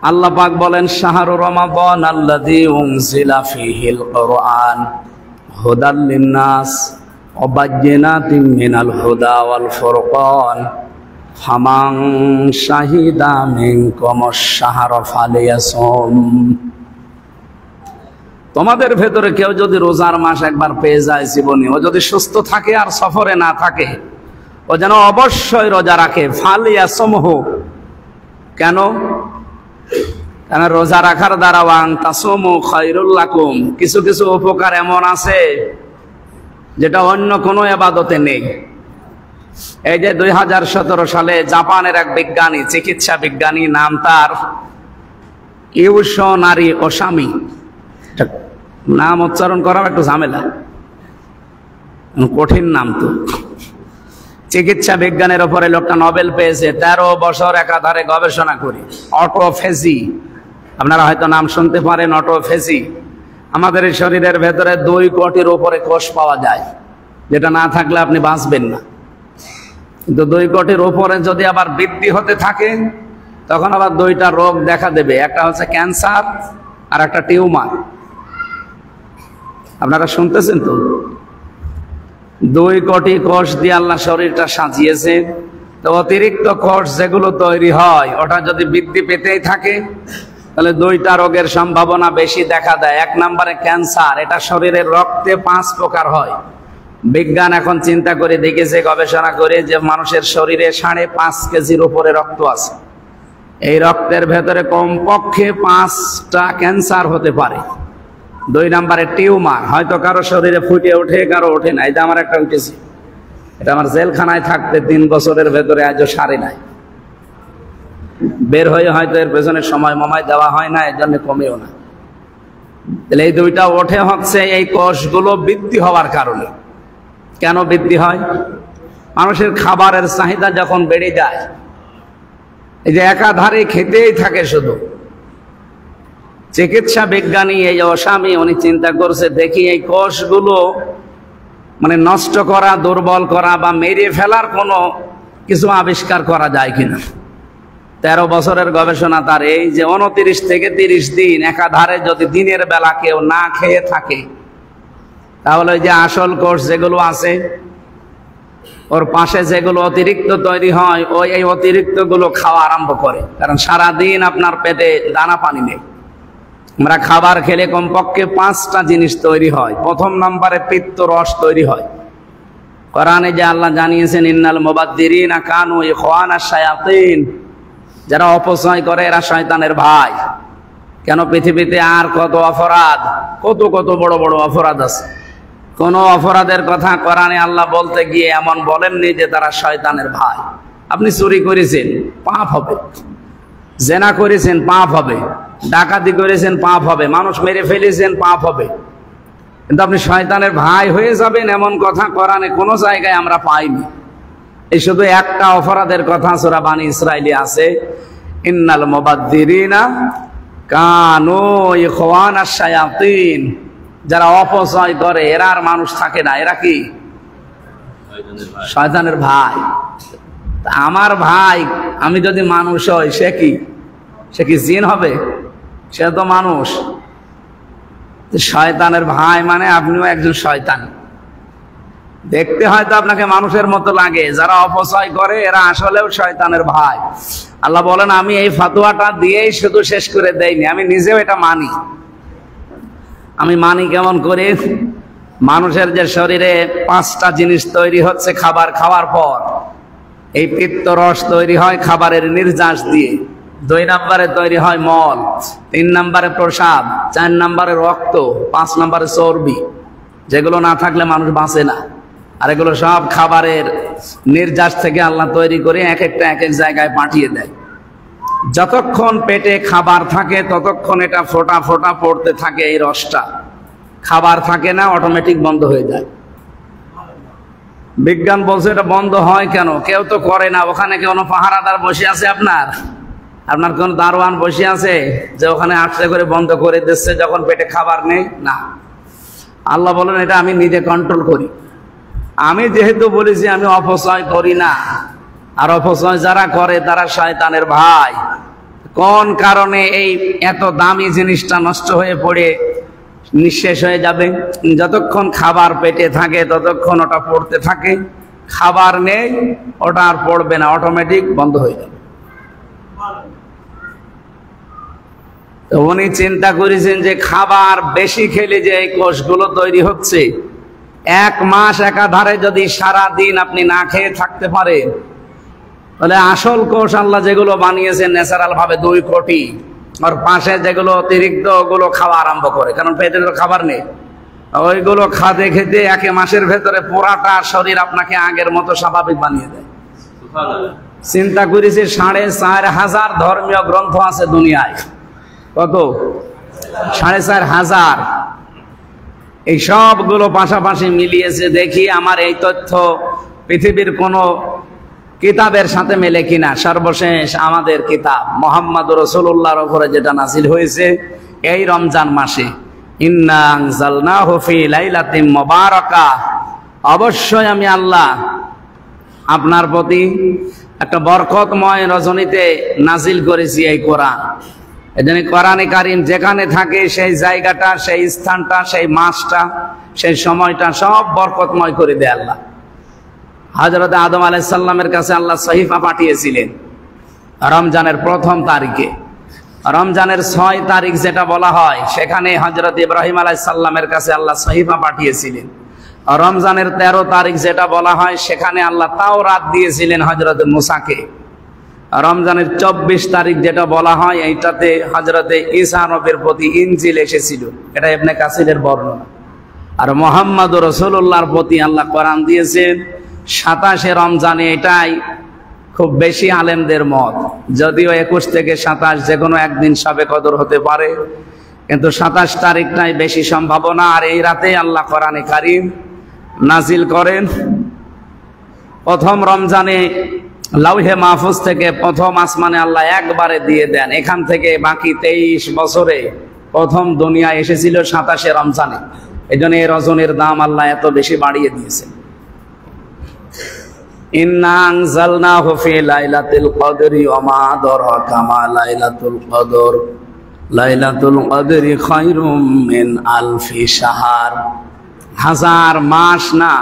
আল্লাহ পাক বলেন শাহরু রমাদান আল্লাযী উনজিলা ফীহিল কুরআন হুদাল লিন-নাস ওয়া বায়্যিনাতিন মিনাল হুদা ওয়াল ফুরকান ফামান শাহিদা মিনকুমুশ শাহরা ফালিয়াসুম। তোমাদের ভেতরে কেউ যদি রোজার মাস একবার পেয়ে যায় জীবনে, ও যদি সুস্থ থাকে আর সফরে না থাকে, ও যেন অবশ্যই রোজা রাখে। ফালিয়াসুমহু, কেন? কারণ রোজা রাখার দ্বারা ওয়াং তাসুমু খায়রুল লাকুম, কিছু কিছু উপকার এমন আছে যেটা অন্য কোনো ইবাদতে নেই। এই যে 2017 সালে জাপানের এক বিজ্ঞানী, চিকিৎসা বিজ্ঞানী, নাম তার ইউশোনারি ওসামি, নাম উচ্চারণ করা একটু ঝামেলা, কঠিন নাম তো। চিকিৎসা বিজ্ঞানের উপরে লোকটা নোবেল পেয়েছে। 13 বছর একাধারে গবেষণা করে অটোফেজি, আপনারা হয়তো নাম শুনতে পারেন অটোফেজি। আমাদের এই শরীরের ভেতরে 2 কোটির উপরে কোষ পাওয়া যায়, যেটা না থাকলে আপনি বাঁচবেন না। কিন্তু 2 কোটির উপরে যদি আবার বৃদ্ধি হতে থাকে, তখন আবার 2টা রোগ দেখা দেবে। একটা হচ্ছে ক্যান্সার আর একটা টিউমার। আপনারা শুনতেছেন তো? 2 কোটি কোষ দিয়ে আল্লাহ শরীরটা সাজিয়েছে। তো অতিরিক্ত কোষ যেগুলো তৈরি হয়, ওটা যদি বৃদ্ধি পেতেই থাকে, তাহলে 2টা রোগের সম্ভাবনা বেশি দেখা দেয়। 1 নম্বরে ক্যান্সার, এটা শরীরের রক্তে 5 প্রকার হয়। বিজ্ঞান এখন চিন্তা করে দেখেছে, গবেষণা করে, যে মানুষের শরীরে 5.5 কেজির উপরে রক্ত আছে। এই রক্তের ভেতরে কমপক্ষে 5টা ক্যান্সার হতে পারে। 2 নম্বরে টিউমার, হয়তো কারো শরীরে ফুটে ওঠে, কারো ওঠে না। এটা আমার একটা উঠেছে, এটা আমার জেলখানায় থাকতে 3 বছরের ভেতরে আজও সারে নাই। বের হয়ে হয়তো এর পেছনে সময় মমায় দেওয়া হয় না, এর জন্য কমেও না। তাহলে এই 2টা ওঠে হচ্ছে এই কোষগুলো বৃদ্ধি হওয়ার কারণে। কেন বৃদ্ধি হয়? মানুষের খাবারের চাহিদা যখন বেড়ে যায়, এই যে একাধারে খেতেই থাকে শুধু। চিকিৎসা বিজ্ঞানী এই ওসামি, উনি চিন্তা করছে, দেখি এই কোষগুলো মানে নষ্ট করা, দুর্বল করা বা মেরে ফেলার কোনো কিছু আবিষ্কার করা যায় কিনা। 13 বছরের গবেষণা তার এই যে 29 থেকে 30 দিন একাধারে যদি দিনের বেলা কেউ না খেয়ে থাকে, তাহলে ওই যে আসল কোষ যেগুলো আছে, ওর পাশে যেগুলো অতিরিক্ত তৈরি হয়, ওই এই অতিরিক্ত গুলো খাওয়া আরম্ভ করে। কারণ সারাদিন আপনার পেটে দানা পানি নেই। আমরা খাবার খেলে কমপক্ষে 5টা জিনিস তৈরি হয়। 1 নম্বরে পিত্ত রস তৈরি হয়। কোরআনে যে আল্লাহ জানিয়েছেন, ইন্নাল মুবাদ্দিরিনা কানু ইখওয়ানাশ শায়াতিন, যারা অপচয় করে এরা শয়তানের ভাই। কেন? পৃথিবীতে আর কত অপরাধ, কত কত বড় বড় অপরাধ আছে। কোন অপরাধের কথা কোরআনে আল্লাহ বলতে গিয়ে এমন বলেননি যে তারা শয়তানের ভাই। আপনি চুরি করেছেন, পাপ হবে। জেনা করেছেন, পাপ হবে। ডাকাতি করেছেন, পাপ হবে। মানুষ মেরে ফেলেছেন, পাপ হবে। কিন্তু আপনি শয়তানের ভাই হয়ে যাবেন, এমন কথা কোরআনে কোনো জায়গায় আমরা পাইনি। এই শুধু একটা অপরাধের কথা সূরা বানী ইসরাঈলে আছে, ইন্নাল মুবাদ্দিরিনা কানু ইখওয়ানাশ শায়াতিন। যারা অপচয় করে এরা আর মানুষ থাকে না, এরা কি? শয়তানের ভাই। আমার ভাই আমি যদি মানুষ হই, সে কি জিন হবে? সে তো মানুষ। শয়তানের ভাই মানে আপনিও একজন শয়তান। দেখতে হয়তো আপনাকে মানুষের মতো লাগে, যারা অপচয় করে এরা আসলেও শয়তানের ভাই। আল্লাহ বলেন, আমি এই ফতোয়াটা দিয়েই শুধু শেষ করে দেইনি, আমি নিজেও এটা মানি। আমি মানি কেমন করে? মানুষের যে শরীরে 5টা জিনিস তৈরি হচ্ছে খাবার খাওয়ার পর। এই পিত্ত রস তৈরি হয় খাবারের নির্যাস দিয়ে। 2 নম্বরে তৈরি হয় মল, 3 নম্বরে প্রসাব, 4 নম্বরে রক্ত, 5 নম্বরে চর্বি। যেগুলো না থাকলে মানুষ বাঁচে না। আর এগুলো সব খাবারের নির্যাস থেকে আল্লাহ তৈরি করে এক একটা এক এক জায়গায় পাঠিয়ে দেয়। যতক্ষণ পেটে খাবার থাকে ততক্ষণ এটা ফোঁটা ফোঁটা পড়তে থাকে এই রসটা। খাবার থাকে না, অটোমেটিক বন্ধ হয়ে যায়। বিজ্ঞান বলছে এটা বন্ধ হয় কেন? কেউ তো করে না। ওখানে কোনো পাহারাদার বসে আছে, আপনার কোন দারোয়ান বসে আছে যে ওখানে আটকে করে বন্ধ করে দিচ্ছে যখন পেটে খাবার নেই? না। আল্লাহ বলেন, এটা আমি নিজে কন্ট্রোল করি। আমি যেহেতু বলেছি আমি অপচয় করি না, আর অপচয় যারা করে তারা শয়তানের ভাই। কোন কারণে এই এত দামি জিনিসটা নষ্ট হয়ে পড়ে নিঃশেষ হয়ে যাবে? যতক্ষণ খাবার পেটে থাকে ততক্ষণ ওটা পড়তে থাকে, খাবার নেই ওটা আর পড়বে না, অটোমেটিক বন্ধ হয়ে যাবে। তো উনি চিন্তা করেছেন যে খাবার বেশি খেলে যে এই কোষগুলো তৈরি হচ্ছে, 1 মাস একাধারে যদি সারা দিন আপনি না খেয়ে থাকতে পারেন, তাহলে আসল কোষ আল্লাহ যেগুলো বানিয়েছেন ন্যাচারাল ভাবে 2 কোটি, আর পাশে যেগুলো অতিরিক্ত ওগুলো খাওয়া আরম্ভ করে, কারণ পেটে তো খাবার নেই। ওইগুলো খাতে খেতে 1 মাসের ভেতরে পুরাটা শরীর আপনাকে আগের মতো স্বাভাবিক বানিয়ে দেয়। চিন্তা করেছি 4,500 ধর্মীয় গ্রন্থ আছে দুনিয়ায়। কত? 4,500। এই সবগুলো পাশাপাশি মিলিয়েছে, দেখি আমার এই তথ্য পৃথিবীর কোনো কিতাবের সাথে মেলে কিনা। সর্বশেষ আমাদের কিতাব মুহাম্মদ রাসূলুল্লাহর উপরে যেটা নাযিল হয়েছে এই রমজান মাসে, ইন্না আনজালনাহু ফি লাইলাতিন মুবারাকাহ, অবশ্যই আমি আল্লাহ আপনার প্রতি একটা বরকতময় রজনীতে নাজিল করেছি এই কোরআন। এজন্য কোরআনে কারীম যেখানে থাকে সেই জায়গাটা, সেই স্থানটা, সেই মাসটা, সেই সময়টা সব বরকতময় করে দেয় আল্লাহ। হযরত আদম আলাইহিস সালামের কাছে আল্লাহ সহিফা পাঠিয়েছিলেন রমজানের 1ম তারিখে। রমজানের 6 তারিখ যেটা বলা হয়, সেখানে হযরত ইব্রাহিম আলাইহিস সালামের কাছে আল্লাহ সহিফা পাঠিয়েছিলেন। রমজানের 13 তারিখ যেটা বলা হয়, সেখানে আল্লাহ তাওরাত দিয়েছিলেন হযরত মুসাকে। রমজানের 24 তারিখ যেটা বলা হয়, এইটাতে হযরত ঈসা নবীর প্রতি ইনজিল এসেছিল। এটা ইবনে কাসিরের বর্ণনা। আর মুহাম্মদ রাসূলুল্লাহর প্রতি আল্লাহ কোরআন দিয়েছেন 27 রমজানে। এটাই খুব বেশি আলেমদের মত, যদিও 21 থেকে 27 যে কোনো একদিন শবে কদর হতে পারে, কিন্তু 27 তারিখটাই বেশি সম্ভাবনা। আর এই রাতে আল্লাহ কোরআনে কারীম নাজিল করেন। 1ম রমজানে লাউহে মাহফুজ থেকে 1ম আসমানে আল্লাহ একবারে দিয়ে দেন। এখান থেকে বাকি 23 বছরে 1ম দুনিয়া এসেছিল 27 রমজানে। এজন্য এই রজনীর দাম আল্লাহ এত বেশি বাড়িয়ে দিয়েছেন। ইন্না আনজালনাহু ফি লাইলাতিল কদরি ওয়া মা আদরাকা মা লাইলাতুল কদর, লাইলাতুল কদরি খায়রুম মিন আলফি শাহর। 1000 মাস না,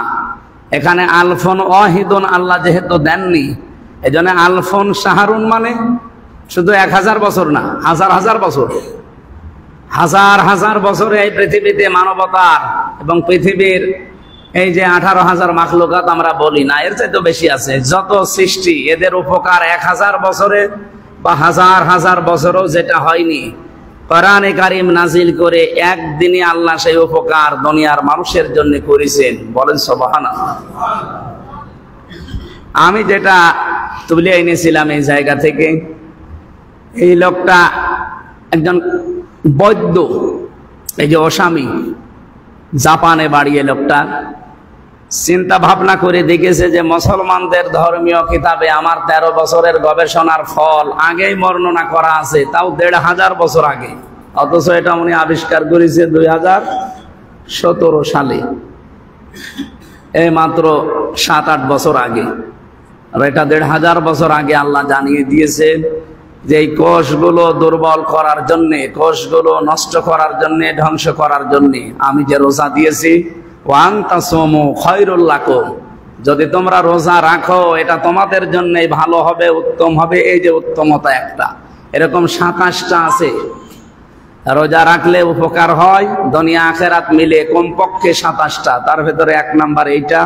এখানে আলফুন ওয়াহিদুন আল্লাহ যেহেতু দেননি, এজন্য আলফুন শাহরুন মানে শুধু 1000 বছর না, 1000 বছর। 1000 বছরে এই পৃথিবীতে মানবতার এবং পৃথিবীর এই যে 18,000 মাখলুকাত আমরা বলি না, এর চাইতে বেশি আছে। যত সৃষ্টি এদের উপকার 1000 বছরে বা 1000 বছরেও যেটা হয়নি, কোরআনে কারীম নাজিল করে একদিনে আল্লাহ সেই উপকার দুনিয়ার মানুষের জন্য করেছেন। বলেন সুবহানাল্লাহ। আমি যেটা তুলে এনেছিলাম এই জায়গা থেকে, এই লোকটা একজন বৈদ্য, এই যে ওসামি, জাপানে বাড়ি। লোকটা চিন্তা ভাবনা করে দেখেছে যে মুসলমানদের ধর্মীয় কিতাবে আমার 13 বছরের গবেষণার ফল আগেই বর্ণনা করা আছে, তাও 1500 বছর আগে। অথচ এটা উনি আবিষ্কার করেছে 2017 সালে, এই মাত্র 7-8 বছর আগে। আর এটা 1500 বছর আগে আল্লাহ জানিয়ে দিয়েছে যে এই কোষগুলো দুর্বল করার জন্যে, কোষগুলো নষ্ট করার জন্যে, ধ্বংস করার জন্যে আমি যে রোজা দিয়েছি, ওয়ান তাসুমু খায়রুল লাকুম, যদি তোমরা রোজা রাখো এটা তোমাদের জন্যই ভালো হবে, উত্তম হবে। এই যে উত্তমতা একটা, এরকম 27টা আছে। রোজা রাখলে উপকার হয় দুনিয়া আখেরাত মিলে কমপক্ষে 27টা। তার ভেতরে 1 নাম্বার এইটা,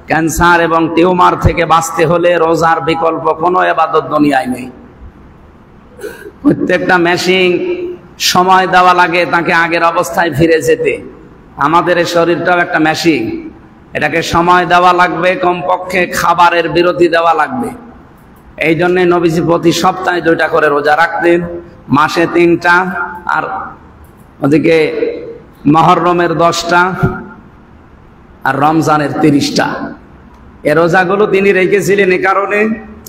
ক্যান্সার এবং টিউমার থেকে বাঁচতে হলে রোজার বিকল্প কোনো ইবাদত দুনিয়ায় নেই। প্রত্যেকটা মেশিন সময় দেওয়া লাগে তাকে আগের অবস্থায় ফিরে যেতে। আমাদের এই শরীরটাও একটা মেশিন, এটাকে সময় দেওয়া লাগবে, কমপক্ষে খাবারের বিরতি দেওয়া লাগবে। এই জন্যে নবীজি প্রতি সপ্তাহে 2টা করে রোজা রাখতেন, মাসে 3টা, আর ওদিকে মুহররমের 10টা আর রমজানের 30টা। এই রোজাগুলো তিনি রেখেছিলেন এই কারণে,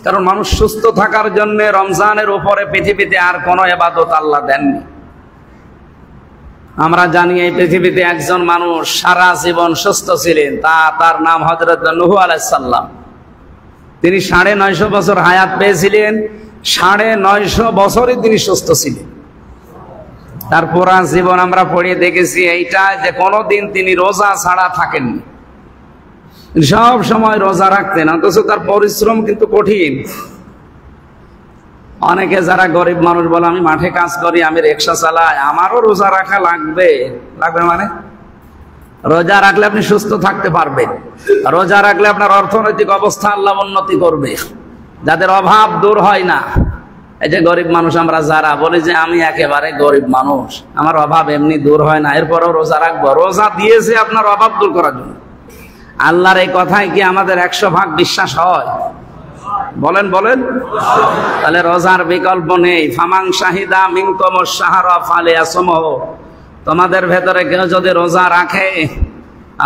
কারণ মানুষ সুস্থ থাকার জন্য রমজানের উপরে পৃথিবীতে আর কোনো ইবাদত আল্লাহ দেননি। আমরা জানি এই পৃথিবীতে একজন মানুষ সারা জীবন সুস্থ ছিলেন, তার নাম হযরত নূহ আলাইহিস সালাম। তিনি 950 বছর হায়াত পেয়েছিলেন, 950 বছরই তিনি সুস্থ ছিলেন। তার পুরা জীবন আমরা পড়িয়ে দেখেছি এইটা যে কোনোদিন তিনি রোজা ছাড়া থাকেননি, সব সময় রোজা রাখতেন, অথচ তার পরিশ্রম কিন্তু কঠিন। অনেকে যারা গরিব মানুষ বলে আমি মাঠে কাজ করি, আমি রিক্সা চালাই, আমারও রোজা রাখা লাগবে। মানে রোজা রাখলে আপনি সুস্থ থাকতে পারবেন, রোজা রাখলে আপনার অর্থনৈতিক অবস্থা আল্লাহ উন্নতি করবে। যাদের অভাব দূর হয় না, এই যে গরিব মানুষ আমরা যারা বলি যে আমি একেবারে গরিব মানুষ, আমার অভাব এমনি দূর হয় না, এরপরও রোজা রাখবো। রোজা দিয়েছে আপনার অভাব দূর করার জন্য। আল্লাহর এই কথায় কি আমাদের 100% বিশ্বাস হয়? বলেন বলেন। তাহলে রোজার বিকল্প নেই। ফামান শাহিদা মিনকুমুশ শাহরা ফালিয়াসমহু, তোমাদের ভেতরে কেউ যদি রোজা রাখে,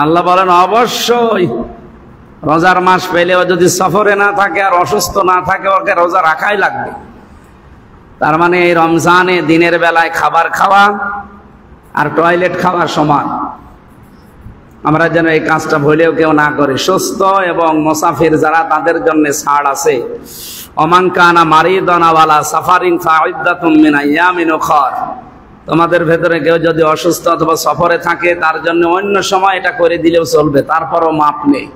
আল্লাহ বলেন অবশ্যই রোজার মাস পেলেও যদি সফরে না থাকে আর অসুস্থ না থাকে, ওকে রোজা রাখাই লাগবে। তার মানে এই রমজানে দিনের বেলায় খাবার খাওয়া আর টয়লেট খাওয়া সমান। আমরা যেন এই কাজটা ভুলেও কেউ না করি। সুস্থ এবং মুসাফির যারা, তাদের জন্য ছাড় আছে। ওমান কানা মারিদান আও আলা সাফারিন ফাইদ্দাতুম মিন আইয়ামিন উখর, তোমাদের ভেতরে কেউ যদি অসুস্থ অথবা সফরে থাকে, তার জন্য অন্য সময় এটা করে দিলেও চলবে, তারপরও মাপ নেই।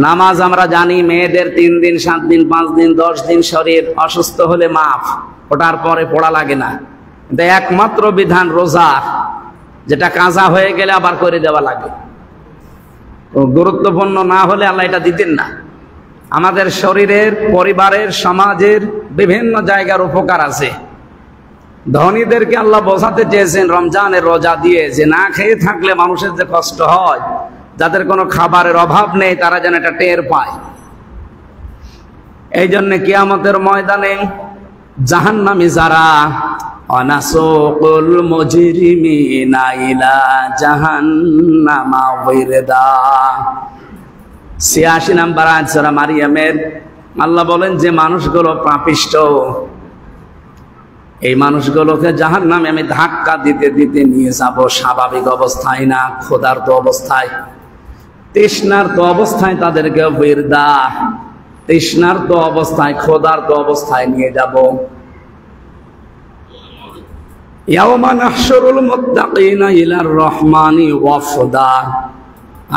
নামাজ আমরা জানি মেয়েদের 3 দিন 7 দিন 5 দিন 10 দিন শরীর অসুস্থ হলে মাফ, ওটার পরে পড়া লাগে না। কিন্তু একমাত্র বিধান রোজা, যেটা কাজা হয়ে গেলে আবার করে দেওয়া লাগে। গুরুত্বপূর্ণ না হলে আল্লাহ এটা দিতেন না। আমাদের শরীরের, পরিবারের, সমাজের বিভিন্ন জায়গার উপকার আছে। ধনীদেরকে আল্লাহ বোঝাতে চেয়েছেন রমজানের রোজা দিয়ে, যে না খেয়ে থাকলে মানুষের যে কষ্ট হয়, যাদের কোনো খাবারের অভাব নেই, তারা যেন এটা টের পায়। এই জন্য কিয়ামতের ময়দানে জাহান্নামী যারা, অনাসুকুল মুজরিমিনা ইলা জাহান্নামা ওয়িরদা, 86 নম্বর আয়াত সূরা মারিয়ামের আল্লাহ বলেন যে মানুষগুলো পাপিষ্ঠ, এই মানুষগুলোকে জাহান্নামে আমি ধাক্কা দিতে দিতে নিয়ে যাব। স্বাভাবিক অবস্থায় না, ক্ষুধার্ত অবস্থায়, তৃষ্ণার্ত অবস্থায় তাদেরকে ওয়িরদা, তৃষ্ণার্ত অবস্থায়, ক্ষুধার্ত অবস্থায় নিয়ে যাব। ইয়াওমা নাহশুরুল মুত্তাকিনা ইলার রহমানি ওয়াফদা,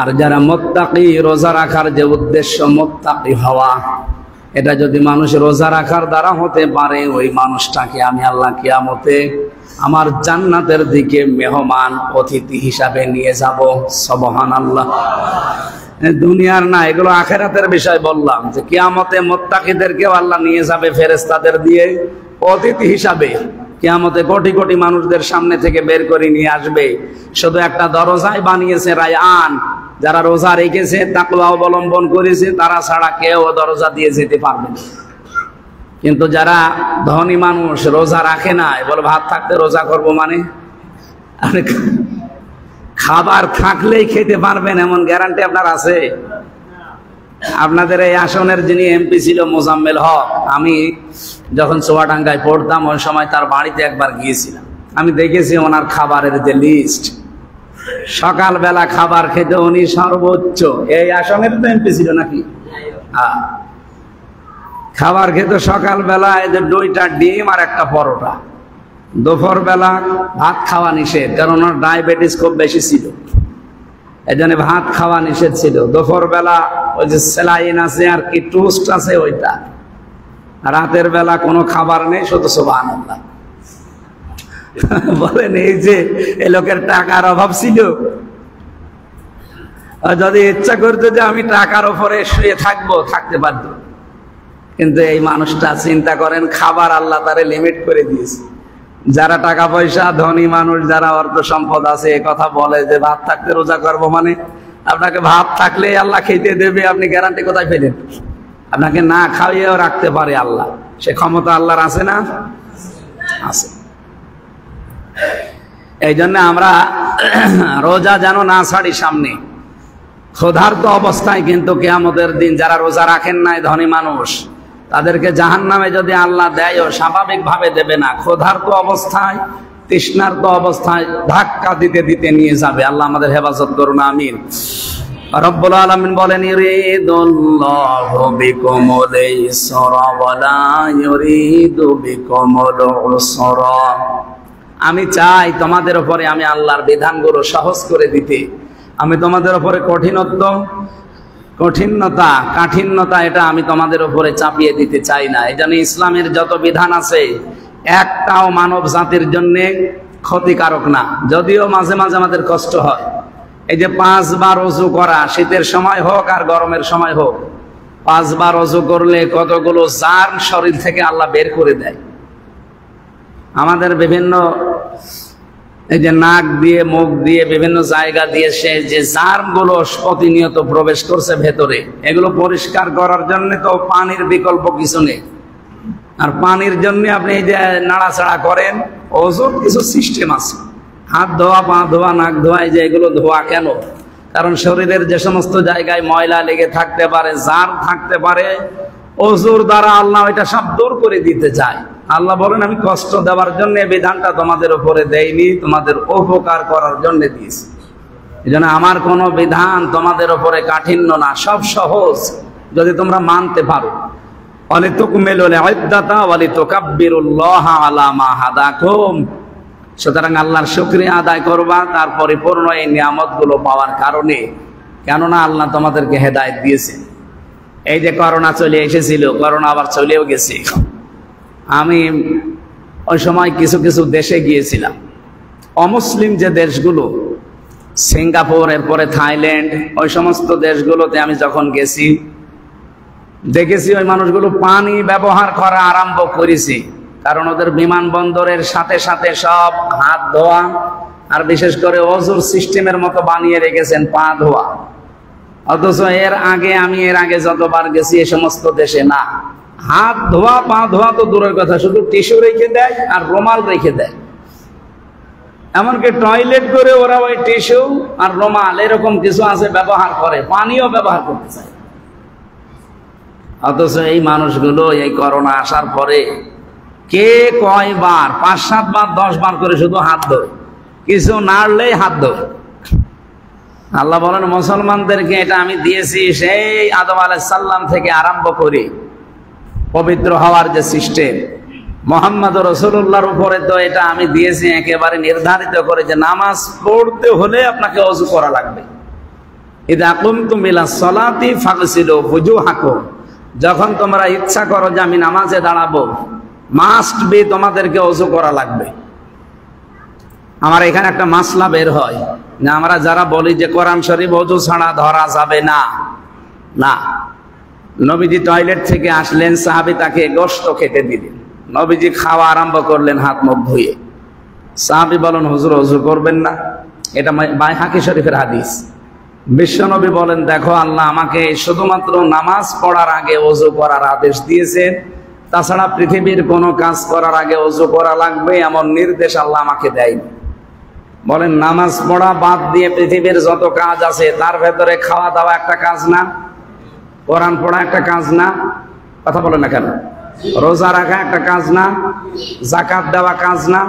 আর যারা মুত্তাকি, রোজা রাখার যে উদ্দেশ্য মুত্তাকি হওয়া, এটা যদি মানুষ রোজা রাখার দ্বারা হতে পারে, ওই মানুষটাকে আমি আল্লাহ কিয়ামতে আমার জান্নাতের দিকে মেহমান অতিথি হিসাবে নিয়ে যাব। সুবহানাল্লাহ। দুনিয়ার না, এগুলো আখিরাতের বিষয় বললাম, যে কিয়ামতে মুত্তাকিদেরকেও আল্লাহ নিয়ে যাবে ফেরেশতাদের দিয়ে অতিথি হিসাবে। কিয়ামতে কোটি কোটি মানুষদের সামনে থেকে বের করে নিয়ে আসবে। শুধু একটা দরজায় বানিয়েছে রায়আন, যারা রোজা রেখেছে, তাকওয়া অবলম্বন করেছে, তারা ছাড়া কেউ দরজা দিয়ে যেতে পারবে না। কিন্তু যারা ধনী মানুষ, রোজা রাখে না, বলে ভাত থাকতে রোজা করব, মানে খাবার থাকলেই খেতে পারবেন এমন গ্যারান্টি আপনার আছে? আপনাদের এই আসনের যিনি এমপি ছিল মোজাম্মেল হক, আমি যখন চুয়াডাঙ্গায় পড়তাম ওই সময় তার বাড়িতে একবার গিয়েছিলাম। আমি দেখেছি ওনার খাবারের যে লিস্ট, সকালবেলা খাবার খেতে উনি সর্বোচ্চ, এই আসনের তো এমপি ছিল নাকি, হ্যাঁ, খাবার খেত সকালবেলা এই যে 2টা ডিম আর একটা পরোটা। দুপুর বেলা ভাত খাওয়া নিষেধ, কারণ ওনার ডায়াবেটিস খুব বেশি ছিল, এই জন্য ভাত খাওয়া নিষেধ ছিল। দুপুর বেলা ওই যে স্যালাইন আছে আর কি টোস্ট আছে ওইটা। রাতের বেলা কোনো খাবার নেই, শুধু সুবহানাল্লাহ। বলেন এই যে এই লোকের টাকার অভাব ছিল, যদি ইচ্ছা করতো যে আমি টাকার উপরে শুয়ে থাকবো, থাকতে পারতো। কিন্তু এই মানুষটা চিন্তা করেন, খাবার আল্লাহ তারে লিমিট করে দিয়েছে। যারা টাকা পয়সা, ধনী মানুষ, যারা অর্থ সম্পদ আছে, এ কথা বলে যে ভাত থাকতে রোজা করবো, মানে আপনাকে ভাত থাকলে আল্লাহ খেতে দেবে, আপনি গ্যারান্টি কোথায় পেলেন? আপনাকে না খাইয়েও রাখতে পারে আল্লাহ, সে ক্ষমতা আল্লাহর আছে না? আছে। এই জন্য আমরা রোজা যেন না ছাড়ি সামনে। ক্ষুধার্ত অবস্থায় কিন্তু কিয়ামতের দিন যারা রোজা রাখেন নাই, ধনী মানুষ, তাদেরকে জাহান্নামে যদি আল্লাহ দেয়ও স্বাভাবিকভাবে দেবে না, ক্ষুধার্ত অবস্থায়, তৃষ্ণার্ত অবস্থায় ধাক্কা দিতে দিতে নিয়ে যাবে। আল্লাহ আমাদের হেফাজত করুন, আমিন। রব্বুল আলামিন বলেন ইউরিদুল্লাহু বিকুমুল ইসরা ওয়া লা ইউরিদু বিকুমুল উসরা। আমি চাই তোমাদের উপরে আমি আল্লাহর বিধানগুলো সহজ করে দিতে। আমি তোমাদের উপরে কাঠিন্যতা এটা আমি তোমাদের উপরে চাপিয়ে দিতে চাই না। এই জন্য ইসলামের যত বিধান আছে একটাও মানব জাতির জন্য ক্ষতিকারক না, যদিও মাঝে মাঝে আমাদের কষ্ট হয়। এই যে 5 বার ওযু করা, শীতের সময় হোক আর গরমের সময় হোক, 5 বার ওযু করলে কতগুলো জার্ম শরীর থেকে আল্লাহ বের করে দেয়। আমাদের বিভিন্ন এই যে নাক দিয়ে মুখ দিয়ে বিভিন্ন জায়গা দিয়ে সে যে জার্মগুলো প্রতিনিয়ত প্রবেশ করছে ভেতরে, এগুলো পরিষ্কার করার জন্য তো পানির বিকল্প কিছু নেই। আর পানির জন্য আপনি এই যে নাড়াচাড়া করেন, ওযুর কিছু সিস্টেম আছে। হাত ধোয়া, পা ধোয়া, নাক ধোয়া, এই যে এগুলো ধোয়া কেন? কারণ শরীরের যে সমস্ত জায়গায় ময়লা লেগে থাকতে পারে, জার্ম থাকতে পারে, ওযুর দ্বারা আল্লাহ এটা সব দূর করে দিতে চায়। আল্লাহ বলেন আমি কষ্ট দেওয়ার জন্য বিধানটা তোমাদের উপরে দেইনি, তোমাদের উপকার করার জন্য দিয়েছি। এই জন্য আমার কোনো বিধান তোমাদের উপরে কাঠিন্য না, সব সহজ যদি তোমরা মানতে পারো। ওয়ালিতুকমিলুল ইদ্দাতা ওয়ালিতুকাব্বিরুল্লাহা আলা মা হাদাকুম। সুতরাং আল্লাহর শুকরিয়া আদায় করবা তার পরিপূর্ণ এই নিয়ামতগুলো পাওয়ার কারণে, কেননা আল্লাহ তোমাদেরকে হেদায়েত দিয়েছেন। এই যে করোনা চলে এসেছিল, করোনা আবার চলেও গেছে। আমি ওই সময় কিছু কিছু দেশে গিয়েছিলাম, অমুসলিম যে দেশগুলো, সিঙ্গাপুর, এরপরে থাইল্যান্ড, ওই সমস্ত দেশগুলোতে আমি যখন গেছি দেখেছি ওই মানুষগুলো পানি ব্যবহার করা আরম্ভ করেছে। কারণ ওদের বিমানবন্দরের সাথে সাথে সব হাত ধোয়া, আর বিশেষ করে ওযুর সিস্টেমের মতো বানিয়ে রেখেছেন পা ধোয়া। অথচ আমি এর আগে যতবার গেছি এই সমস্ত দেশে না, হাত ধোয়া পা ধোয়া তো দূরের কথা, শুধু টিস্যু রেখে দেয় আর রুমাল রেখে দেয়। এমনকি টয়লেট করে ওরা ওই টিস্যু আর রুমাল এরকম কিছু আছে ব্যবহার করে, পানিও ব্যবহার করতে চায়। অথচ এই মানুষগুলো এই করোনা আসার পরে কে কয়বার, 5-7 বার 10 বার করে শুধু হাত ধোয়, কিছু নাড়লেই হাত ধোয়। আল্লাহ বলেন মুসলমানদেরকে এটা আমি দিয়েছি সেই আদম আলাইহিস সালাম থেকে আরম্ভ করে পবিত্র হওয়ার যে সিস্টেম, মুহাম্মদ রাসূলুল্লাহর উপরে তো এটা আমি দিয়েছি একেবারে নির্ধারিত করে যে নামাজ পড়তে হলে আপনাকে ওযু করা লাগবে। ইযা কুমতুম ইলাস সালাতি ফাগসিলু ওজুহাকুম। যখন তোমরা ইচ্ছা করো যে আমি নামাজে দাঁড়াবো, মাস্ট বি তোমাদেরকে ওযু করা লাগবে। আমার এখানে একটা মাসলা বের হয় যে আমরা যারা বলি যে কোরআন শরীফ ওযু ছাড়া ধরা যাবে না, না, নবীজি টয়লেট থেকে আসলেন, সাহাবী তাকে গোশত খেতে দিলেন, নবীজি খাওয়া আরম্ভ করলেন হাত মুখ ধুয়ে। সাহাবী বলেন হুজুর ওযু করবেন না? এটা বাইহাকি শরীফের হাদিস। বিশ্বনবী বলেন দেখো আল্লাহ আমাকে শুধুমাত্র নামাজ পড়ার আগে ওযু করার আদেশ দিয়েছেন, তাছাড়া পৃথিবীর কোনো কাজ করার আগে ওযু করা লাগবে এমন নির্দেশ আল্লাহ আমাকে দেয়নি। বলেন নামাজ পড়া বাদ দিয়ে পৃথিবীর যত কাজ আছে তার ভেতরে খাওয়া দাওয়া একটা কাজ না? কোরআন পড়া একটা কাজ না? কথা বলেন না কেন? রোজা রাখা একটা কাজ না? যাকাত দেওয়া কাজ না?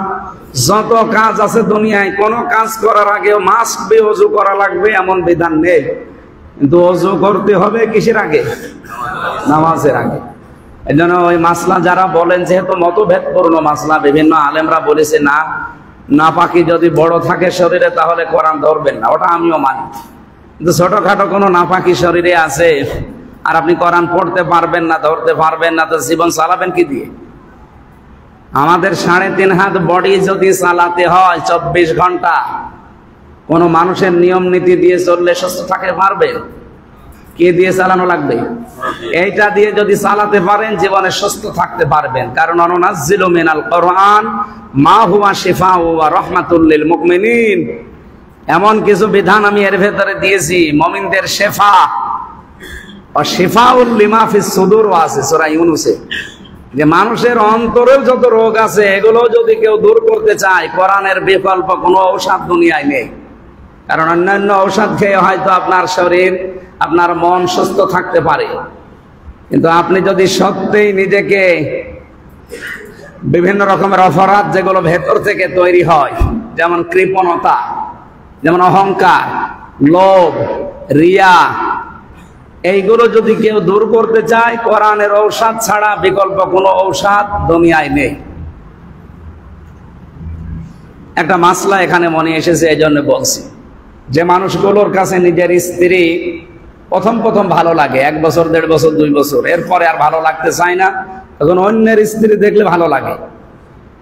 যত কাজ আছে দুনিয়ায় কোনো কাজ করার আগে মাস্ট বি ওযু করা লাগবে এমন বিধান নেই। কিন্তু ওযু করতে হবে কিসের আগে? নামাজের আগে। এই জন্য ওই মাসলা যারা বলেন, যেহেতু মতভেদপূর্ণ মাসলা, বিভিন্ন আলেমরা বলেছে না, নাপাকি যদি বড় থাকে শরীরে তাহলে কোরআন ধরবেন না, ওটা আমিও মানি। কিন্তু ছোটখাটো কোনো নাপাকি শরীরে আছে আর আপনি কোরআন পড়তে পারবেন না, ধরতে পারবেন না, তো জীবন চালাবেন কি দিয়ে? আমাদের 3.5 হাত বডি যদি চালাতে হয় 24 ঘন্টা, কোন মানুষের নিয়ম নীতি দিয়ে চললে সুস্থ থাকতে পারবে? কে দিয়ে চালানো লাগবে? এইটা দিয়ে যদি চালাতে পারেন জীবনে সুস্থ থাকতে পারবেন। কারণ অনুনাজ্জিলু মিনাল কোরআন মা হুয়া শিফাউ ওয়া রাহমাতুল লিল মুমিনিন। এমন কিছু বিধান আমি এর ভেতরে দিয়েছি মুমিনদের শেফা ও শিফাউল লিমা ফিস সুদুর আছে সূরা ইউনূসে, যে মানুষের অন্তরেও যত রোগ আছে এগুলো যদি কেউ দূর করতে চায়, কোরআনের বিকল্প কোনো ঔষধ দুনিয়ায় নেই। কারণ অন্যান্য ঔষধ খেয়ে হয়তো আপনার শরীর, আপনার মন সুস্থ থাকতে পারে, কিন্তু আপনি যদি সত্যিই নিজেকে বিভিন্ন রকমের অপরাধ যেগুলো ভেতর থেকে তৈরি হয়, যেমন কৃপণতা, যেমন অহংকার, লোভ, রিয়া, এইগুলো যদি কেউ দূর করতে চায়, কোরআনের ঔষধ ছাড়া বিকল্প কোনো ঔষধ দুনিয়ায় নেই। একটা মাসলা এখানে মনে এসেছে, এই জন্য বলছি, যে মানুষগুলোর কাছে নিজের স্ত্রী প্রথম ভালো লাগে, 1 বছর 1.5 বছর 2 বছর, এরপরে আর ভালো লাগতে চায় না, তখন অন্যের স্ত্রী দেখলে ভালো লাগে।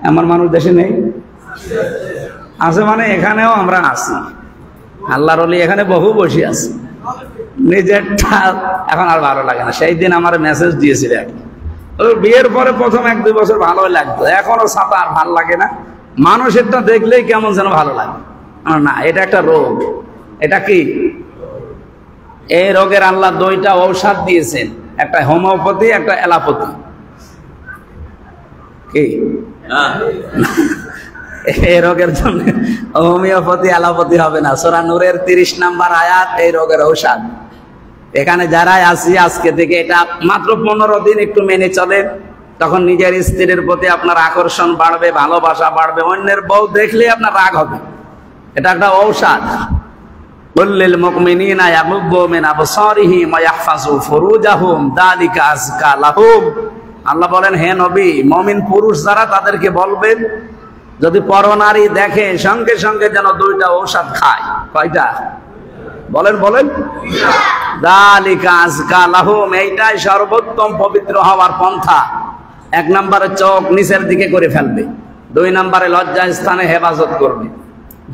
এমন মানুষ দেশে নেই? আছে, মানে এখানেও আমরা আছি, আল্লাহর ওলি এখানে বহু বসে আছে, নিজেরটা এখন আর ভালো লাগে না। সেই দিন আমার মেসেজ দিয়েছিল, বিয়ের পরে প্রথম 1-2 বছর ভালোই লাগতো, এখনো ছাতা আর ভালো লাগে না, মানুষেরটা দেখলেই কেমন যেন ভালো লাগে না। এটা একটা রোগ। এটা কি? এই রোগের আল্লাহ 2টা ঔষধ দিয়েছেন, একটা হোমিওপ্যাথি, একটা অ্যালোপ্যাথি। কি এই রোগের জন্য হোমিওপ্যাথি অ্যালোপ্যাথি হবে না। সূরা নূরের 30 নম্বর আয়াত এই রোগের ঔষধ। এখানে যারাই আছি আজকে থেকে এটা মাত্র 15 দিন একটু মেনে চলেন, তখন নিজের স্ত্রীর প্রতি আপনার আকর্ষণ বাড়বে, ভালোবাসা বাড়বে, অন্যের বউ দেখলে আপনার রাগ হবে। এটা একটা ঔষধ। কুল্লিল মুমিনিনা ইয়াগুদ্দু মিন আবসারিহিম ওয়া ইয়াহফাযু ফুরুজাহুম যালিকা আযকা লাহুম। আল্লাহ বলেন, হে নবী, মুমিন পুরুষ যারা তাদেরকে বলবেন যদি পরনারী দেখে সঙ্গে সঙ্গে যেন 2টা ঔষধ খায়। কয়টা? বলেন। যালিকা আযকা লাহুম, এইটাই সর্বোত্তম পবিত্র হওয়ার পন্থা। 1 নম্বরে চোখ নিচের দিকে করে ফেলবে, 2 নম্বরে লজ্জা স্থানে হেফাজত করবে।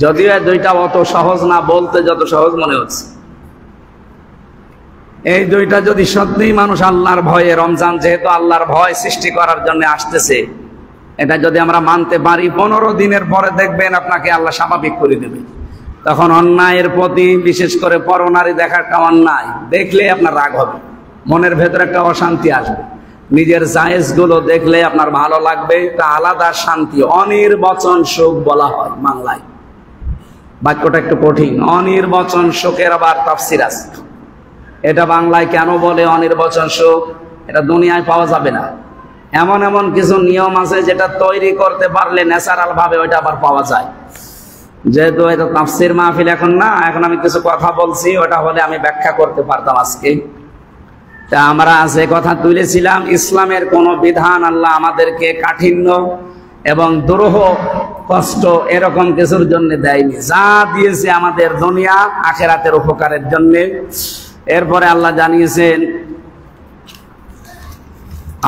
যদিও এই 2টা অত সহজ না, বলতে যত সহজ মনে হচ্ছে। এই 2টা যদি সত্যিই মানুষ আল্লাহর ভয়ে, রমজান যেহেতু আল্লাহর ভয় সৃষ্টি করার জন্য আসতেছে, এটা যদি আমরা মানতে পারি, 15 দিনের পরে দেখবেন আপনাকে আল্লাহ স্বাভাবিক করে দেবে। তখন অন্যায়ের প্রতি, বিশেষ করে পরনারী দেখাটা অন্যায় দেখলে আপনার রাগ হবে, মনের ভেতরে একটা অশান্তি আসবে। নিজের জায়েজ গুলো দেখলে আপনার ভালো লাগবে, এটা আলাদা শান্তি। অনির্বচন সুখ বলা হয় বাংলায়, বাক্যটা একটু কঠিন। অনির্বচন সুখের আবার তাফসীর আছে। এটা বাংলায় কেন বলে অনির্বচন সুখ, এটা দুনিয়ায় পাওয়া যাবে না। এমন কিছু নিয়ম আছে যেটা তৈরি করতে পারলে ন্যাচারাল ভাবে ওইটা আবার পাওয়া যায়। যেহেতু এটা তাফসীর মাহফিল এখন না, এখন আমি কিছু কথা বলছি, ওটা হলে আমি ব্যাখ্যা করতে পারতাম আজকে। তা আমরা যে কথা তুলেছিলাম, ইসলামের কোন বিধান আল্লাহ আমাদেরকে কাঠিন্য এবং দুরূহ কষ্ট এরকম কিছুর জন্য দেয়নি। যা দিয়েছে আমাদের দুনিয়া আখিরাতের উপকারের জন্য। এরপরে আল্লাহ জানিয়েছেন,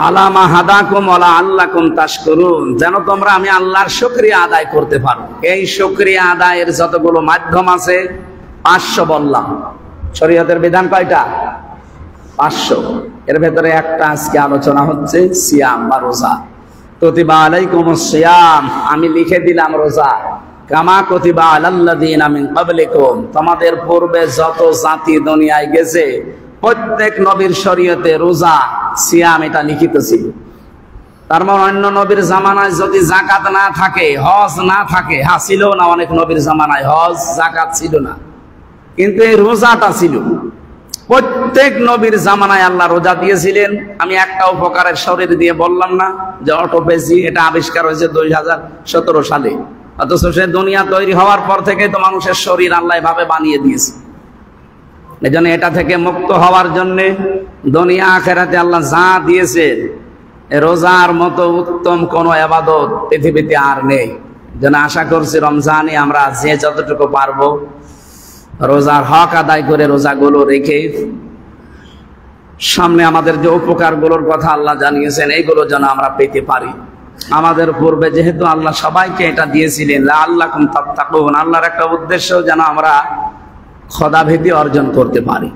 আলামা হাদাকুম ওয়ালা আল্লাকুম তাশকুরুন, যেন তোমরা আমি আল্লাহর শুকরিয়া আদায় করতে পারো। এই শুকরিয়া আদায়ের যতগুলো মাধ্যম আছে 500 বললাম। শরীয়তের বিধান কয়টা? 500। এর ভেতরে একটা আজকে আলোচনা হচ্ছে সিয়াম বা রোজা। কুতিবা আলাইকুমুস সিয়াম, আমি লিখে দিলাম রোজা। কামা কুতিবা আলাল্লাযিনা মিন ক্বাবলিকুম, তোমাদের পূর্বে যত জাতি দুনিয়ায় গেছে প্রত্যেক নবীর শরীয়তে রোজা, সিয়াম এটা লিখিত ছিল। তার মানে অন্য নবীর জামানায় যদি যাকাত না থাকে, হজ না থাকে, ছিল না, অনেক নবীর জামানায় হজ যাকাত ছিল না, কিন্তু এই রোজাটা ছিল। প্রত্যেক নবীর জামানায় আল্লাহ রোজা দিয়েছিলেন। আমি একটা উপকারের শরীর দিয়ে বললাম না যে অটোপেজি, এটা আবিষ্কার হয়েছে 2017 সালে, অথচ সে দুনিয়া তৈরি হওয়ার পর থেকে তো মানুষের শরীর আল্লাহ ভাবে বানিয়ে দিয়েছে। এজন্য এটা থেকে মুক্ত হওয়ার জন্য দুনিয়া আখিরাতে আল্লাহ যা দিয়েছেন, রোজার মতো উত্তম কোন ইবাদত পৃথিবীতে আর নেই। যেন আশা করছি রমজানে আমরা যে যতটুকু পারবো রোজার হক আদায় করে, রোজাগুলো রেখে সামনে আমাদের যে উপকারগুলোর কথা আল্লাহ জানিয়েছেন এইগুলো যেন আমরা পেতে পারি। আমাদের পূর্বে যেহেতু আল্লাহ সবাইকে এটা দিয়েছিলেন, লাআল্লাকুম তাত্তাকুন, আল্লাহর একটা উদ্দেশ্য যেন আমরা খোদাভীতি অর্জন করতে পারি।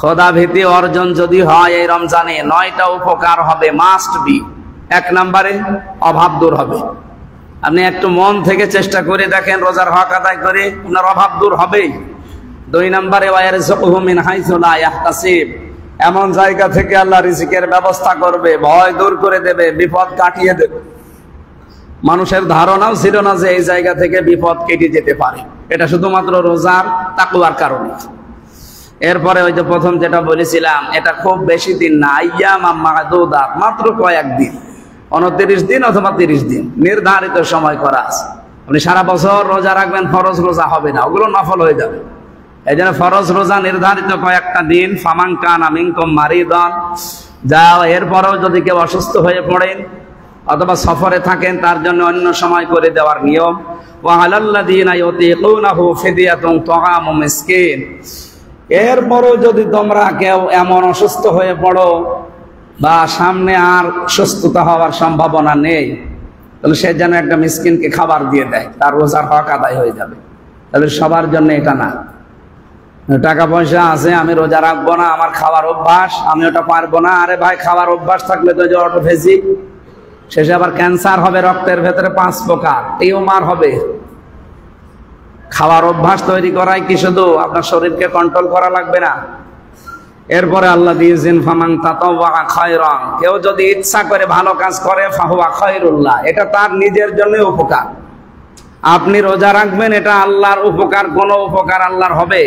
খোদাভীতি অর্জন যদি হয় এই রমজানে 9টা উপকার হবে, মাস্ট বি। 1 নম্বরে অভাব দূর হবে। আপনি একটু মন থেকে চেষ্টা করে দেখেন, রোজার হক আদায় করে আপনার অভাব দূর হবেই। 2 নম্বরে ওয়ারযুকুহু মিন হাইসু লা ইয়াহতাসিব, এমন জায়গা থেকে আল্লাহ রিজিকের ব্যবস্থা করবে, ভয় দূর করে দেবে, বিপদ কাটিয়ে দেবে। মানুষের ধারণাও ছিল না যে এই জায়গা থেকে বিপদ কেটে যেতে পারে, এটা শুধুমাত্র রোজার তাকওয়ার কারণে। এরপরে ওই যে প্রথম যেটা বলেছিলাম, এটা খুব বেশি দিন না, আইয়ামাম মা'দুদাত, মাত্র কয়েকদিন, 29 দিন অথবা 30 দিন নির্ধারিত সময় করা আছে। আপনি সারা বছর রোজা রাখবেন, ফরজ রোজা হবে না, ওগুলো নফল হয়ে যাবে। এই জন্য ফরজ রোজা নির্ধারিত কয়েকটা দিন, ফামান কানা মিনকুম মারিদান, যা এরপরেও যদি কেউ অসুস্থ হয়ে পড়েন অথবা সফরে থাকেন তার জন্য অন্য সময় করে দেওয়ার নিয়ম। ওয়া আলাল্লাযীনা ইউতীকুনাহু ফিদিয়াতুন তুআমু মিসকিন, এরপরও যদি তোমরা কেউ এমন অসুস্থ হয়ে পড়ো বা সামনে আর সুস্থতা হওয়ার সম্ভাবনা নেই, তাহলে সে যেন একটা মিসকিনকে খাবার দিয়ে দেয়, তার রোজার হক আদায় হয়ে যাবে। তাহলে সবার জন্য এটা না, টাকা পয়সা আছে আমি রোজা রাখবো না, আমার খাওয়ার অভ্যাস, আমি ওটা পারবো না। আরে ভাই, খাওয়ার অভ্যাস থাকলে তো যে অটোফেজিক, শেষে আবার ক্যান্সার হবে, রক্তের ভেতরে 5 প্রকার টিউমার হবে। খাওয়ার অভ্যাস তৈরি করাই কি শুধু আপনার শরীরকে কন্ট্রোল করা লাগবে না? এরপরে আল্লাহ দিয়েছেন ফামান তাতাওয়া খায়রান, কেউ যদি ইচ্ছা করে ভালো কাজ করে ফাহুয়া খায়রুল্লাহ, এটা তার নিজের জন্য উপকার। আপনি রোজা রাখবেন, এটা আল্লাহর উপকার। কোনো উপকার আল্লাহর হবে?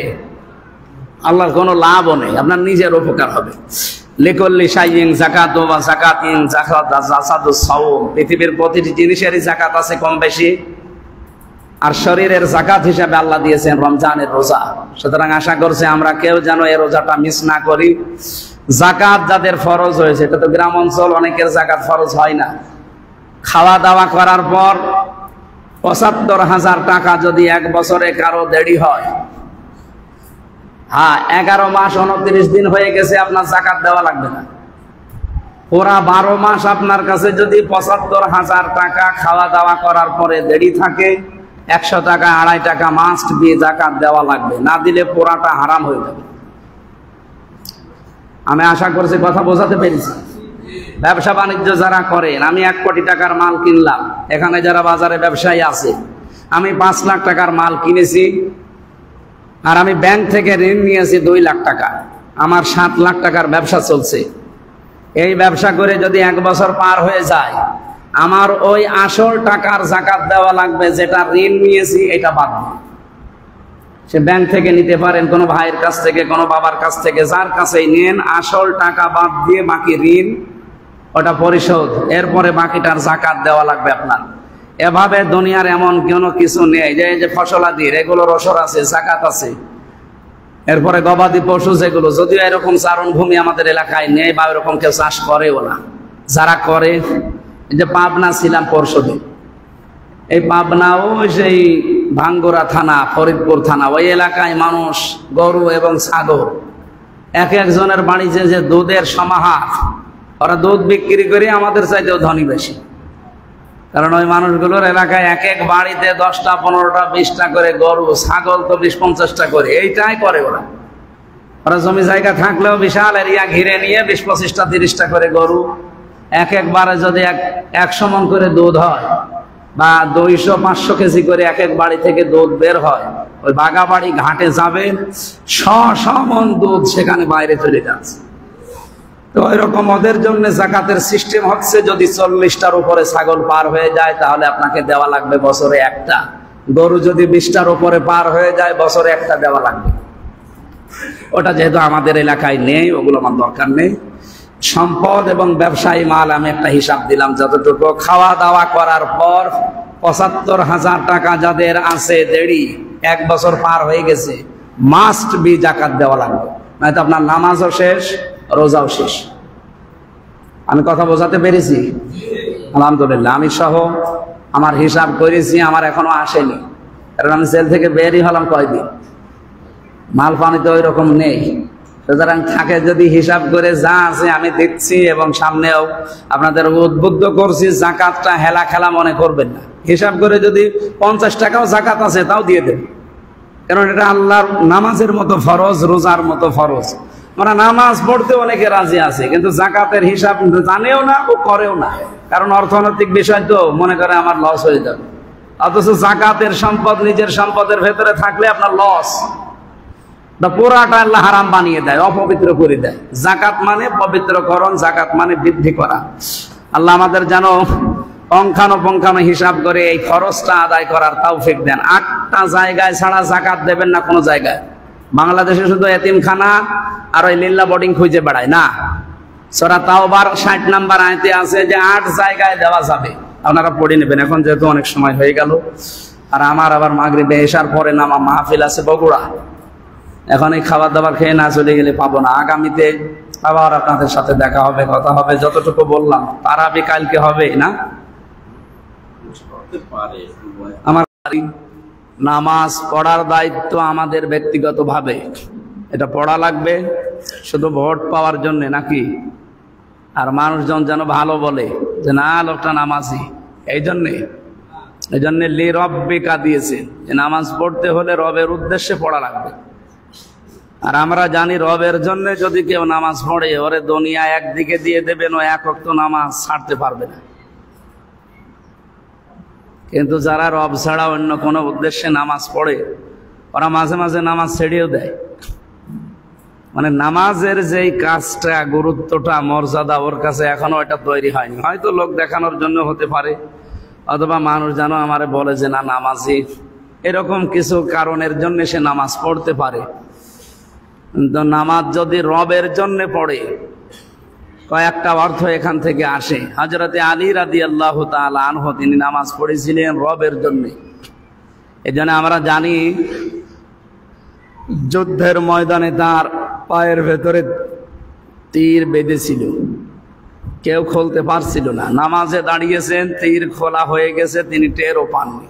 আল্লাহর কোনো লাভও নেই, আপনার নিজের উপকার হবে। লিকুল্লি শাইইন যাকাতু ওয়া যাকাতিন যাকাতুস সাওম, পৃথিবীর প্রতিটি জিনিসেরই যাকাত আছে কম বেশি, আর শরীরের যাকাত হিসাবে আল্লাহ দিয়েছেন রমজানের রোজা। সুতরাং আশা করছে আমরা কেউ যেন এই রোজাটা মিস না করি। যাকাত যাদের ফরজ হয়েছে, এটা তো গ্রাম অঞ্চল, অনেকের যাকাত ফরজ হয় না। খাওয়া দাওয়া করার পর ৭৫,০০০ টাকা যদি এক বছরে কারো দেরি হয়, হ্যাঁ 11 মাস 29 দিন হয়ে গেছে, আপনার যাকাত দেওয়া লাগবে না। পুরা 12 মাস আপনার কাছে যদি ৭৫,০০০ টাকা খাওয়া দাওয়া করার পরে দেরি থাকে, 100 টাকা 2.5 টাকা মাস্ট বি যাকাত দেওয়া লাগবে, না দিলে পুরাটা হারাম হয়ে যাবে। আমি আশা করছি কথা বোঝাতে পেরেছি। ব্যবসা বাণিজ্য যারা করেন, আমি 1 কোটি টাকার মাল কিনলাম, এখানে যারা বাজারে ব্যবসায়ী আছে, আমি 5 লাখ টাকার মাল কিনেছি, আর আমি ব্যাংক থেকে ঋণ নিয়েছি 2 লাখ টাকা, আমার 7 লাখ টাকার ব্যবসা চলছে। এই ব্যবসা করে যদি 1 বছর পার হয়ে যায়, আমার ওই আসল টাকার যাকাত দেওয়া লাগবে, যেটা ঋণ নিয়েছি এটা বাদ দিয়ে। সে ব্যাংক থেকে নিতে পারেন, কোনো ভাইয়ের কাছ থেকে, কোনো বাবার কাছ থেকে, যার কাছেই নেন, আসল টাকা বাদ দিয়ে বাকি ঋণ ওটা পরিশোধ, এরপরে বাকিটার যাকাত দেওয়া লাগবে আপনার। এভাবে দুনিয়ার এমন কোনো কিছু নেই যে ফসলাদির এগুলোর ওসর আছে, যাকাত আছে। এরপরে গবাদি পশু যেগুলো, যদিও এরকম চারণভূমি আমাদের এলাকায় নেই বা এরকম কেউ চাষ করেও না, যারা করে, যে পাবনা ছিলাম পরশুদিন, এই পাবনাও সেই ভাঙ্গুরা থানা, ফরিদপুর থানা, ওই এলাকায় মানুষ গরু এবং ছাগল, একজনের বাড়ি যে দুধের সমাহার, ওরা দুধ বিক্রি করে আমাদের চাইতেও ধনী বেশি। কারণ ওই মানুষগুলোর এলাকায় এক বাড়িতে 10টা 15টা 20টা করে গরু, ছাগল তো 20-50টা করে, এইটাই করে ওরা। ওরা জমি জায়গা থাকলেও বিশাল এরিয়া ঘিরে নিয়ে 20-25টা 30টা করে গরু, একবারে যদি 100 মণ করে দুধ হয় বা 200-500 কেজি করে এক বাড়ি থেকে দুধ বের হয়, ওই বাগাবাড়ি ঘাটে যাবে, 100 মণ দুধ সেখানে বাইরে চলে যাচ্ছে। তো এরকম ওদের জন্য যাকাতের সিস্টেম হচ্ছে, যদি 40টার উপরে ছাগল পার হয়ে যায় তাহলে আপনাকে দেওয়া লাগবে বছরে 1টা, গরু যদি 20টার উপরে পার হয়ে যায় বছরে 1টা দেওয়া লাগবে। ওটা যেহেতু আমাদের এলাকায় নেই, ওগুলো আমার দরকার নেই। সম্পদ এবং ব্যবসায়ী মাল আমি একটা হিসাব দিলাম যতটুকু। খাওয়া দাওয়া করার পর ৭৫,০০০ টাকা যাদের আছে দেরি, 1 বছর পার হয়ে গেছে, মাস্ট বি যাকাত দেওয়া লাগবে, নয়তো আপনার নামাজও শেষ, রোজাও শেষ। আমি কথা বোঝাতে পেরেছি? আলহামদুলিল্লাহ। আমি সহ আমার হিসাব করেছি, আমার এখনো আসেনি, কারণ আমি জেল থেকে বেরই হলাম কয়দিন, মাল পানি তো ওই রকম নেই। সুতরাং থাকে যদি হিসাব করে যা আছে আমি দিচ্ছি, এবং সামনেও আপনাদের উদ্বুদ্ধ করছি, যাকাতটা হেলা খেলা মনে করবেন না। হিসাব করে যদি 50 টাকাও যাকাত আছে তাও দিয়ে দেবেন, কারণ এটা আল্লাহর নামাজের মতো ফরজ, রোজার মতো ফরজ। মানে নামাজ পড়তে অনেকে রাজি আছে, কিন্তু যাকাতের হিসাব জানেও না ও করেও না, কারণ অর্থনৈতিক বিষয় তো মনে করে আমার লস হয়ে যাবে। অথচ যাকাতের সম্পদ নিজের সম্পদের ভেতরে থাকলে আপনার লস, পুরাটা আল্লাহ হারাম বানিয়ে দেয়, অপবিত্র করে দেয়। যাকাত মানে পবিত্রকরণ, যাকাত মানে বৃদ্ধি করা। আল্লাহ আমাদের যেন অঙ্কানুপঙ্খানু হিসাব করে এই খরচটা আদায় করার তৌফিক দেন। 8টা জায়গায় ছাড়া যাকাত দেবেন না কোনো জায়গায়। বাংলাদেশে শুধু এতিমখানা আর ওই লিল্লা বোর্ডিং খুঁজে বেড়ায় না। সূরা তাওবার 60 নম্বর আয়াতে আছে যে 8 জায়গায় দেওয়া যাবে, আপনারা পড়ে নেবেন। এখন যেহেতু অনেক সময় হয়ে গেল, আর আমার আবার মাগরিবে এশার পরে নামা মাহফিল আছে বগুড়া, এখন এই খাবার দাবার খেয়ে না চলে গেলে পাবো না। আগামীতে আবার আপনাদের সাথে দেখা হবে, কথা হবে। যতটুকু বললাম তারাবি কালকে হবে না? আমার নামাজ পড়ার দায়িত্ব আমাদের ব্যক্তিগতভাবে, এটা পড়া লাগবে শুধু ভোট পাওয়ার জন্য নাকি? আর মানুষজন যেন ভালো বলে যে না লোকটা নামাজি, এই জন্যে লি রব্বিকা দিয়েছে যে নামাজ পড়তে হলে রবের উদ্দেশ্যে পড়া লাগবে। আর আমরা জানি রবের জন্য যদি কেউ নামাজ পড়ে ওরে দুনিয়া একদিকে দিয়ে দেবেন, ও এক ওয়াক্ত নামাজ ছাড়তে পারবে না। কিন্তু যারা রব ছাড়া অন্য কোনো উদ্দেশ্যে নামাজ পড়ে ওরা মাঝে মাঝে নামাজ ছেড়েও দেয়। মানে নামাজের যেই কাজটা, গুরুত্বটা, মর্যাদা ওর কাছে এখনো এটা তৈরি হয়নি। হয়তো লোক দেখানোর জন্য হতে পারে, অথবা মানুষ যেন আমারে বলে যে না নামাজি, এরকম কিছু কারণের জন্য সে নামাজ পড়তে পারে। কিন্তু নামাজ যদি রবের জন্য পড়ে, কয়েকটা অর্থ এখান থেকে আসে। হযরতে আলী রাদিয়াল্লাহু তাআলা আনহু তিনি নামাজ পড়েছিলেন রবের জন্য। এজন্য আমরা জানি যুদ্ধের ময়দানে তার পায়ের ভেতরে তীর বেঁধেছিল, কেউ খুলতে পারছিল না। নামাজে দাঁড়িয়েছেন, তীর খোলা হয়ে গেছে, তিনি টেরও পাননি।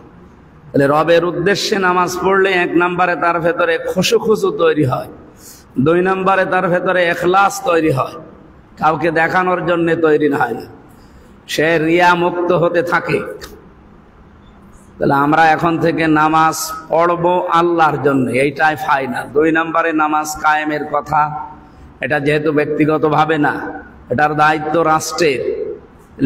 তাহলে রবের উদ্দেশ্যে নামাজ পড়লে এক নম্বরে তার ভেতরে খুশু তৈরি হয়, দুই নম্বরে তার ভেতরে ইখলাস তৈরি হয়, কাউকে দেখানোর জন্য তৈরি হয় না, সে রিয়া মুক্ত হতে থাকে। তাহলে আমরা এখন থেকে নামাজ পড়বো আল্লাহর জন্য, এইটাই ফাইনাল। দুই নম্বরে নামাজ কায়েমের কথা, এটা যেহেতু ব্যক্তিগতভাবে না, এটার দায়িত্ব রাষ্ট্রের।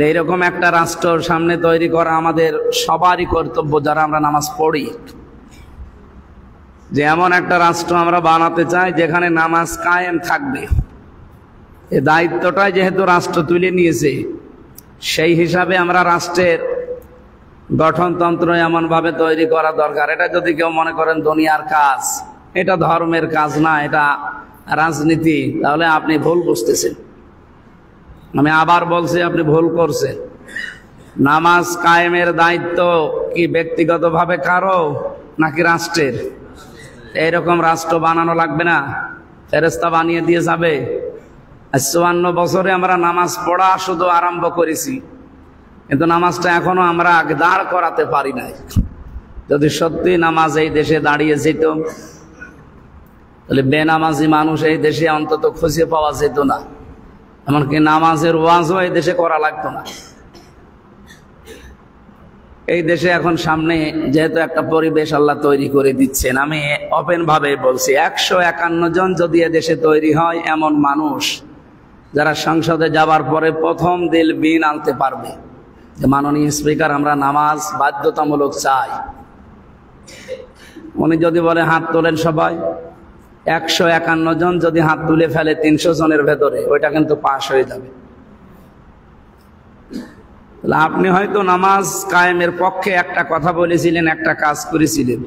এইরকম একটা রাষ্ট্র সামনে তৈরি করা আমাদের সবারই কর্তব্য যারা আমরা নামাজ পড়ি, যে এমন একটা রাষ্ট্র আমরা বানাতে চাই যেখানে নামাজ কায়েম থাকবে। এই দায়িত্বটাই যেহেতু রাষ্ট্র তুলে নিয়েছে, সেই হিসাবে আমরা রাষ্ট্রের গঠনতন্ত্র এমনভাবে তৈরি করা দরকার। এটা যদি কেউ মনে করেন দুনিয়ার কাজ, এটা ধর্মের কাজ না, এটা রাজনীতি, তাহলে আপনি ভুল বুঝতেছেন। আমি আবার বলছি, আপনি ভুল করছেন। নামাজ কায়েমের দায়িত্ব কি ব্যক্তিগতভাবে কারো নাকি রাষ্ট্রের? এইরকম রাষ্ট্র বানানো লাগবে না, ফেরেশতা বানিয়ে দিয়ে যাবে। 54 বছরে আমরা নামাজ পড়া শুধু আরম্ভ করেছি, কিন্তু নামাজটা এখনো আমরা দাঁড় করাতে পারি নাই। যদি সত্যি নামাজ এই দেশে দাঁড়িয়ে যেত, তাহলে বেনামাজি মানুষ এই দেশে অন্তত খুঁজে পাওয়া যেত না, এমনকি নামাজের ওয়াজও এই দেশে করা লাগতো না। এই দেশে এখন সামনে যেহেতু একটা পরিবেশ আল্লাহ তৈরি করে দিচ্ছেন, আমি ওপেন ভাবে বলছি 151 জন যদি দেশে তৈরি হয়, এমন মানুষ যারা সংসদে যাবার পরে প্রথম দিল বিল আনতে পারবে যে মাননীয় স্পিকার আমরা নামাজ বাধ্যতামূলক চাই। উনি যদি বলে হাত তোলেন সবাই, 151 জন যদি হাত তুলে ফেলে 300 জনের ভেতরে, ওইটা কিন্তু পাশ হয়ে যাবে। আপনি হয়তো নামাজ কায়েমের পক্ষে একটা কথা বলেছিলেন, একটা কাজ করেছিলেন,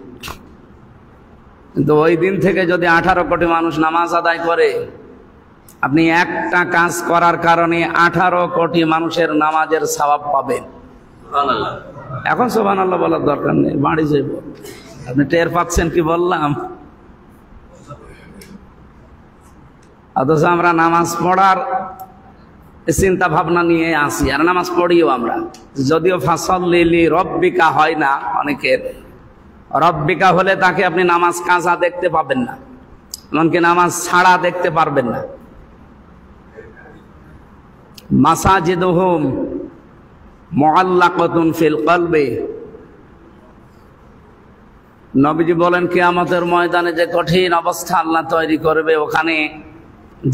কিন্তু ওই দিন থেকে যদি 18 কোটি মানুষ নামাজ আদায় করে, আপনি একটা কাজ করার কারণে 18 কোটি মানুষের নামাজের সওয়াব পাবেন। এখন সুবহানাল্লাহ বলার দরকার নেই, বাড়ি যাইব। আপনি টের পাচ্ছেন কি বললাম? অথচ আমরা নামাজ পড়ার চিন্তা ভাবনা নিয়ে আসি, আর নামাজ পড়িও আমরা। যদিও ফাসাল্লি লি রব্বিকা হয় না অনেকের, রব্বিকা হলে তাকে আপনি নামাজ কাজা দেখতে পাবেন না, এমনকি নামাজ ছাড়া দেখতে পারবেন না। মাসাজিদুহুম মুআল্লাকাতুন ফিল কলবি, নবীজি বলেন কিয়ামতের ময়দানে যে কঠিন অবস্থা আল্লাহ তৈরি করবে, ওখানে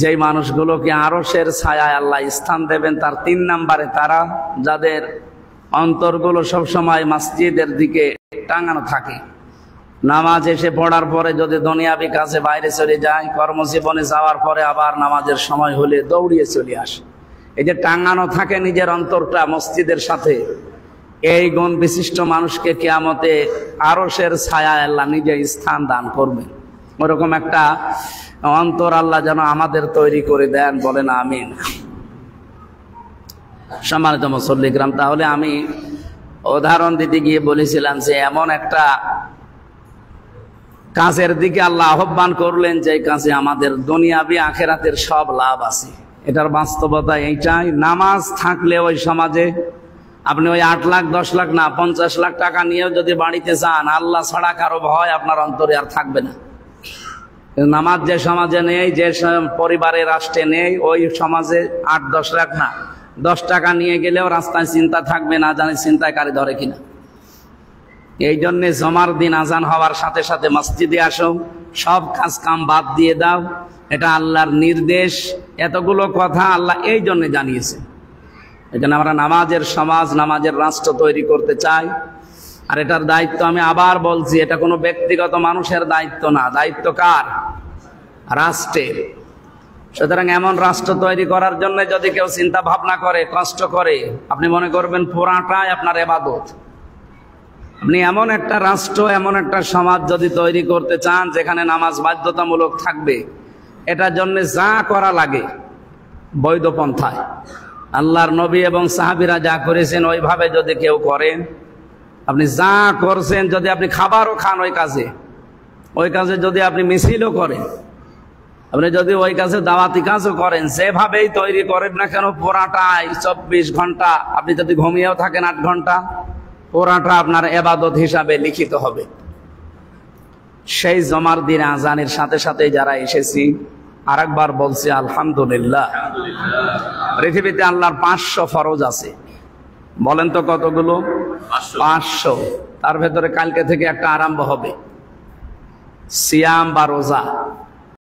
যেই মানুষগুলোকে আরশের ছায়ায় আল্লাহ স্থান দেবেন, তার 3 নম্বরে তারা যাদের অন্তরগুলো সবসময় মসজিদের দিকে টাঙানো থাকে। নামাজ এসে পড়ার পরে যদি দুনিয়াবি কাজে বাইরে চলে যায়, কর্মজীবনে যাওয়ার পরে আবার নামাজের সময় হলে দৌড়িয়ে চলে আসে। এই যে টাঙানো থাকে নিজের অন্তরটা মসজিদের সাথে, এই গুণ বিশিষ্ট মানুষকে কিয়ামতে আরশের ছায়ায় আল্লাহ নিজে স্থান দান করবেন। ওরকম একটা অন্তর আল্লাহ যেন আমাদের তৈরি করে দেন, বলেন আমিন। সম্মানিত মুসল্লিকরাম, তাহলে আমি উদাহরণ দিতে গিয়ে বলেছিলাম যে এমন একটা কাজের দিকে আল্লাহ আহ্বান করলেন, যে কাজে আমাদের দুনিয়াবি আখেরাতের সব লাভ আছে। এটার বাস্তবতা এইটাই, নামাজ থাকলে ওই সমাজে আপনি ওই 8 লাখ 10 লাখ না 50 লাখ টাকা নিয়েও যদি বাড়িতে যান, আল্লাহ ছাড়া কারো ভয় আপনার অন্তরে আর থাকবে না। নামাজ যে সমাজে নেই, যে পরিবারে রাষ্ট্রে নেই, ওই সমাজে 8-10 লাখ না 10 টাকা নিয়ে গেলেও রাস্তায় চিন্তা থাকবে না, জানি চিন্তায় কারে ধরে কিনা। এই জন্যে জমার দিন আজান হওয়ার সাথে সাথে মসজিদে আসো, সব কাজ কাম বাদ দিয়ে দাও, এটা আল্লাহর নির্দেশ। এতগুলো কথা আল্লাহ এই জন্য জানিয়েছে। এই জন্য আমরা নামাজের সমাজ, নামাজের রাষ্ট্র তৈরি করতে চাই। আর এটার দায়িত্ব আমি আবার বলছি, এটা কোনো ব্যক্তিগত মানুষের দায়িত্ব না, দায়িত্ব কার? রাষ্ট্রের। সুতরাং এমন রাষ্ট্র তৈরি করার জন্য যদি কেউ চিন্তা ভাবনা করে, কষ্ট করে, আপনি মনে করবেন পুরাটাই আপনার ইবাদত। আপনি এমন একটা রাষ্ট্র, এমন একটা সমাজ যদি তৈরি করতে চান যেখানে নামাজ বাধ্যতামূলক থাকবে, এটার জন্য যা করা লাগে বৈধ পন্থায়, আল্লাহর নবী এবং সাহাবীরা যা করেছেন ওইভাবে যদি কেউ করেন, আপনি যা করছেন, যদি আপনি খাবারও খান ওই কাজে যদি আপনি মিছিলও করেন, আপনি যদি ওই কাজে দাওয়াতি কাজও করেন, যেভাবেই তৈরি করেন না কেন, পুরাটাই 24 ঘন্টা, আপনি যদি ঘুমিয়েও থাকেন 8 ঘন্টা, পুরাটা আপনার ইবাদত হিসাবে লিখিত হবে। সেই জমার দিন আজানের সাথে সাথে যারা এসেছি, আরেকবার বলছি আলহামদুলিল্লাহ। পৃথিবীতে আল্লাহর 500 ফরজ আছে। বলেন তো কতগুলো? 500। তার ভেতরে কালকে থেকে একটা আরম্ভ হবে, সিয়াম বা রোজা।